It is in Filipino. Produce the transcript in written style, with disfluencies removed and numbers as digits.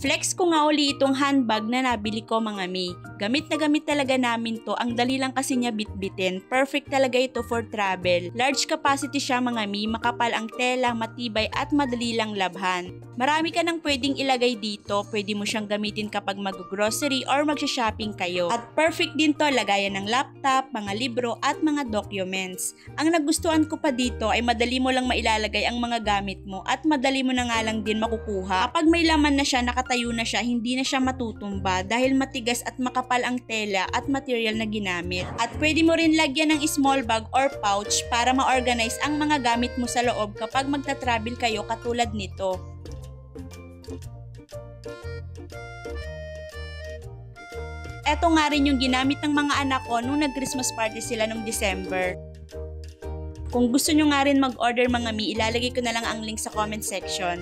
Flex ko nga uli itong handbag na nabili ko mga mi. Gamit na gamit talaga namin to, ang dali lang kasi niya bitbitin. Perfect talaga ito for travel. Large capacity siya mga mi, makapal ang tela, matibay at madali lang labhan. Marami ka nang pwedeng ilagay dito, pwede mo siyang gamitin kapag mag-grocery or mag-shopping kayo. At perfect din to lagayan ng laptop, mga libro at mga documents. Ang nagustuhan ko pa dito ay madali mo lang mailalagay ang mga gamit mo at madali mo na nga lang din makukuha. Kapag may laman na siya, nakatayo na siya, hindi na siya matutumba dahil matigas at makapal ang tela at material na ginamit. At pwede mo rin lagyan ng small bag or pouch para ma-organize ang mga gamit mo sa loob kapag magta-travel kayo katulad nito. Eto nga rin yung ginamit ng mga anak ko nung nag-Christmas party sila nung December. Kung gusto nyo nga rin mag-order mga mi, ilalagay ko na lang ang link sa comment section.